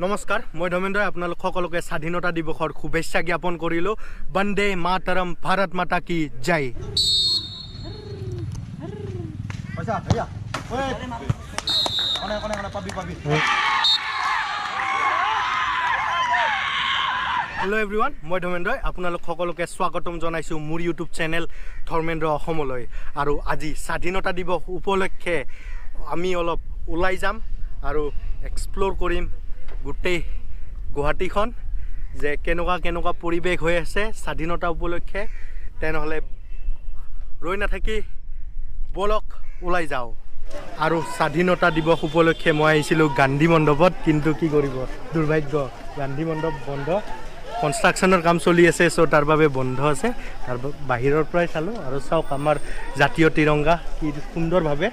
নমস্কাৰ মই ধৰ্মেন্দ্ৰই আপোনালোক সকলোকে স্বাধীনতা দিৱসৰ শুভেচ্ছা জ্ঞাপন কৰিলোঁ। বন্দে মাতৰম, ভাৰত মাতা কি জয়। হেল্ল' এভৰিৱান, মই ধৰ্মেন্দ্ৰই আপোনালোক সকলোকে স্বাগতম জনাইছোঁ মোৰ ইউটিউব চেনেল ধৰ্মেন্দ্ৰ অসমলৈ। আৰু আজি স্বাধীনতা দিৱস উপলক্ষে আমি অলপ ওলাই যাম আৰু এক্সপ্ল'ৰ কৰিম গোটেই গুৱাহাটীখন, যে কেনেকুৱা পৰিৱেশ হৈ আছে স্বাধীনতা উপলক্ষে। তেনেহ'লে ৰৈ নাথাকি ব'লক ওলাই যাওঁ। আৰু স্বাধীনতা দিৱস উপলক্ষে মই আহিছিলোঁ গান্ধী মণ্ডপত, কিন্তু কি কৰিব, দুৰ্ভাগ্য গান্ধী মণ্ডপ বন্ধ, কনষ্ট্ৰাকশ্যনৰ কাম চলি আছে, চ' তাৰ বাবে বন্ধ আছে। তাৰ বাহিৰৰ পৰাই চালোঁ আৰু চাওক আমাৰ জাতীয় তিৰংগা কি সুন্দৰভাৱে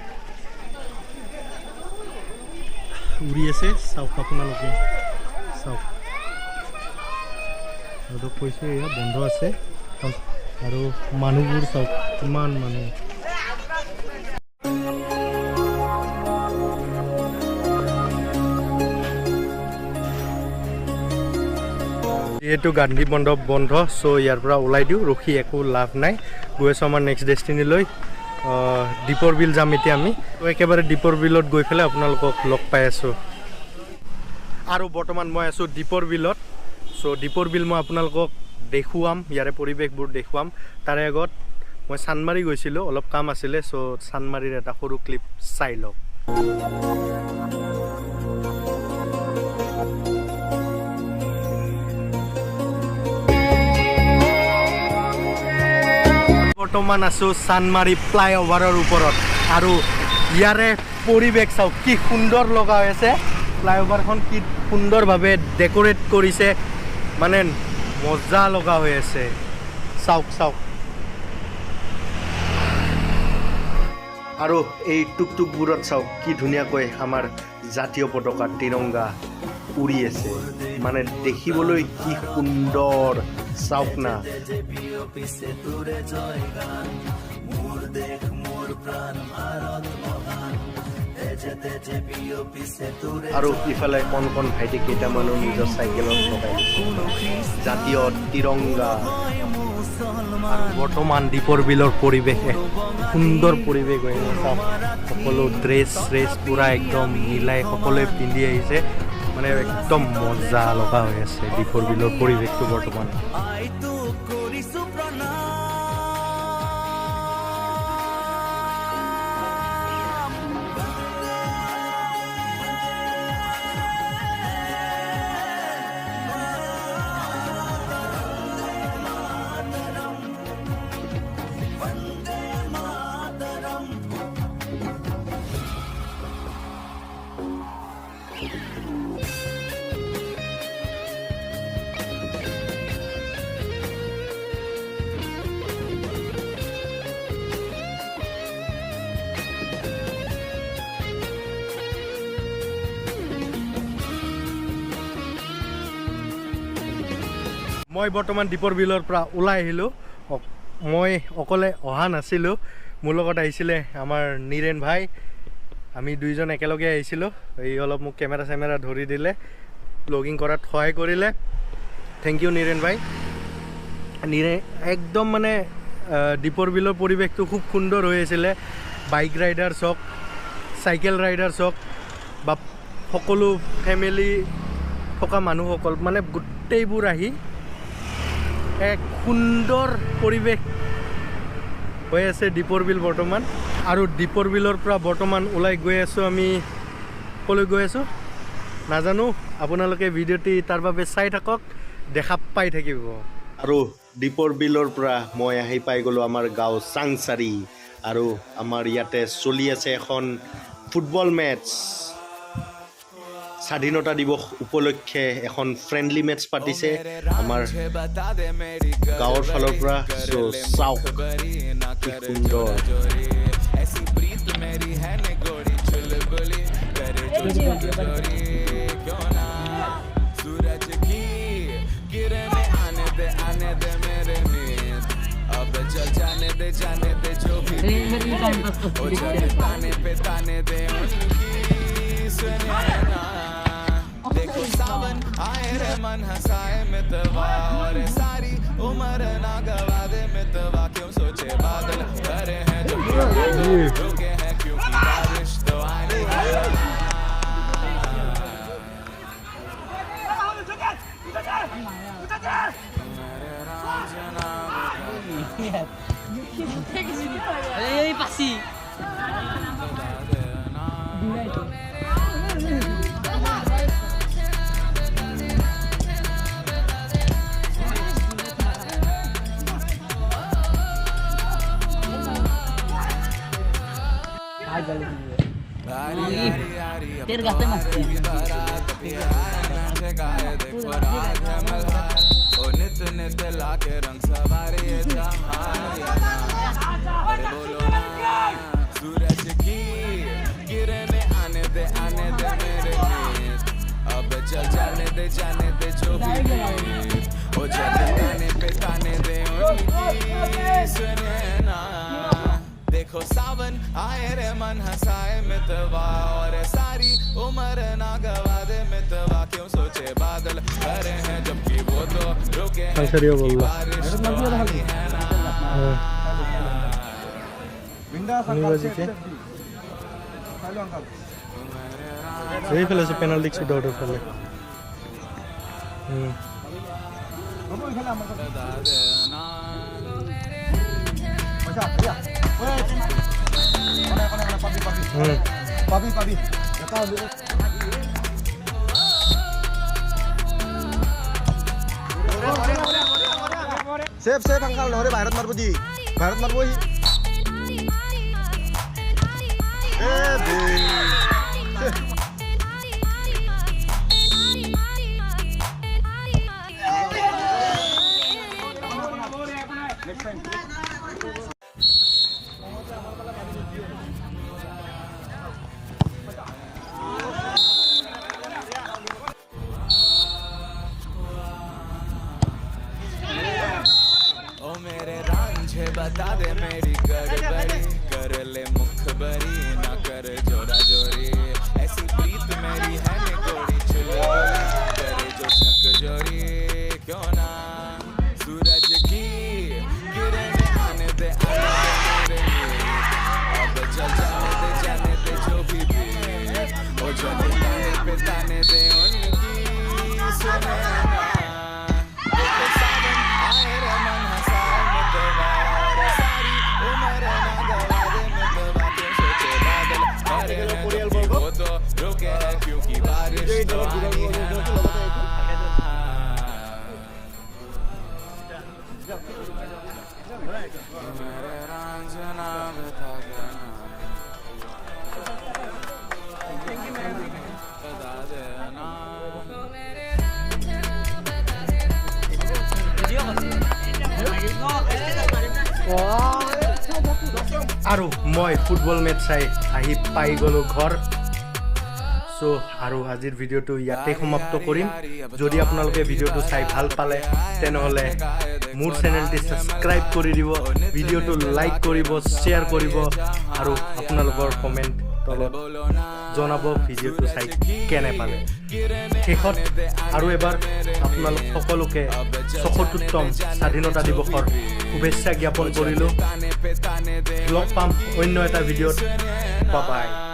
উৰি আছে। চাওক আপোনালোকে, চাওক সিহঁতক কৈছোঁ এয়া বন্ধ আছে। আৰু মানুহবোৰ চাওক কিমান মানুহ। যিহেতু গান্ধী মণ্ডপ বন্ধ, চ' ইয়াৰ পৰা ওলাই দিওঁ, ৰখি একো লাভ নাই। গৈ আছোঁ আমাৰ নেক্সট ডেষ্টিনিলৈ, দীপৰ বিল যাম এতিয়া আমি। ত' একেবাৰে দীপৰ বিলত গৈ পেলাই আপোনালোকক লগ পাই আছোঁ। আৰু বৰ্তমান মই আছোঁ দীপৰ বিলত। চ' দীপৰ বিল মই আপোনালোকক দেখুৱাম, ইয়াৰে পৰিৱেশবোৰ দেখুৱাম। তাৰে আগত মই চান্দমাৰি গৈছিলোঁ, অলপ কাম আছিলে, চ' চান্দমাৰিৰ এটা সৰু ক্লিপ চাই লওক। বৰ্তমান আছোঁ চান্দমাৰি ফ্লাইঅভাৰৰ ওপৰত আৰু ইয়াৰে পৰিৱেশ চাওক কি সুন্দৰ লগা হৈ আছে। ফ্লাইঅভাৰখন কি সুন্দৰভাৱে ডেক'ৰেট কৰিছে, মানে মজা লগা হৈ আছে। চাওক চাওক, আৰু এই টুকটুকবোৰত চাওক কি ধুনীয়াকৈ আমাৰ জাতীয় পতাকা তিৰংগা উৰি আছে, মানে দেখিবলৈ কি সুন্দৰ। চাওক না, আৰু ইফালে কণ ভাইটি কেইটামানো নিজৰ চাইকেলত লগাই জাতীয় তিৰংগা। বৰ্তমান দীপৰ বিলৰ পৰিৱেশ এক সুন্দৰ পৰিৱেশ হৈ আছে। চাওক সকলো ড্ৰেছ পূৰা একদম মিলাই সকলোৱে পিন্ধি আহিছে, মানে একদম মজা লগা হৈ আছে দীপৰ বিলৰ পৰিৱেশটো বৰ্তমান। মই বৰ্তমান দীপৰ বিলৰ পৰা ওলাই আহিলোঁ। মই অকলে অহা নাছিলোঁ, মোৰ লগত আহিছিলে আমাৰ নীৰেণ ভাই। আমি দুইজন একেলগে আহিছিলোঁ। এই অলপ মোক কেমেৰা চেমেৰা ধৰি দিলে, ব্লগিং কৰাত সহায় কৰিলে। থেংক ইউ নীৰেণ ভাই। একদম মানে দীপৰ বিলৰ পৰিৱেশটো খুব সুন্দৰ হৈ আছিলে। বাইক ৰাইডাৰ্ছ হওক, চাইকেল ৰাইডাৰ্ছ হওক, বা সকলো ফেমিলি থকা মানুহসকল, মানে গোটেইবোৰ আহি এক সুন্দৰ পৰিৱেশ হৈ আছে দীপৰ বিল বৰ্তমান। আৰু দীপৰ বিলৰ পৰা বৰ্তমান ওলাই গৈ আছোঁ আমি। ক'লৈ গৈ আছোঁ নাজানো, আপোনালোকে ভিডিঅ'টি তাৰ বাবে চাই থাকক, দেখা পাই থাকিব। আৰু দীপৰ বিলৰ পৰা মই আহি পাই গ'লোঁ আমাৰ গাঁও চাংচাৰি, আৰু আমাৰ ইয়াতে চলি আছে এখন ফুটবল মেটছ। স্বাধীনতা দিৱস উপলক্ষে এখন ফ্ৰেণ্ডলি মেটছ পাতিছে আমাৰ গাঁৱৰ ফালৰ পৰা। চাওক কি সুন্দৰ। आए रे मन हंसाए मितवा और सारी उम्र ना गवा दे मितवा क्यों सोचे बादल करे हैं जो रुके हैं क्योंकि बारिश तो आनी है Ay, pasi. Ter gasta mas. नित नित लाके रंग सवारी बोलो ना सूरज की किरणें आने दे मेरे गीत अब चल जाने दे जो भी गीत ओ चले ताने दे उनकी सुने ना देखो सावन आए रे मन हंसाए मितवा और सारी उम्र ना गवा दे मितवा क्यों सोचे बादल करे हैं जबकि वो तो रुके हैं बारिश तो आनी है ना এই ফেলেছে পেনাল্টি শুট আউটের ফলে Papi. Save angkal nore Bharat marbuji. Bharat marbuji. ओ मेरे रांझे बता दे मेरी गड़बड़ी कर ले मुखबरी ना कर जोरा जोरी ऐसी प्रीत मेरी है निकोड़ी चुलबुली करे जो शक जोरी क्यों ना सूरज की किरणें आने दे मेरे गीत अब चल जाने दे जो भी बीत ओ चले ताने दे उनकी सुने ना देखो सावन आए रे मन हंसाए मितवा और सारी उम्र ना गवा दे मितवा क्यों सोचे बादल करे हैं जबकि वो तो रुके हैं क्योंकि बारिश तो आनी है मेरे रांझना बता देना बता देना আৰু মই ফুটবল মেচ চাই আহি পাই গ'লো ঘৰ সো আৰু আজিৰ ভিডিঅ'টো ইয়াতে সমাপ্ত কৰিম যদি আপোনালোকে ভিডিঅ'টো চাই ভাল পালে তেনেহ'লে মোৰ চেনেলটি সাবস্ক্ৰাইব কৰি দিব ভিডিঅ'টো লাইক কৰিব শ্বেয়াৰ কৰিব আৰু আপোনালোকৰ কমেণ্ট তলত জনাব ভিডিঅ'টো চাই কেনে পালে শেষত আৰু এবাৰ আপোনালোক সকলোকে ৭৪তম স্বাধীনতা দিৱসৰ শুভেচ্ছা জ্ঞাপন কৰিলোঁ লগ পাম অন্য এটা ভিডিঅ'ত বাই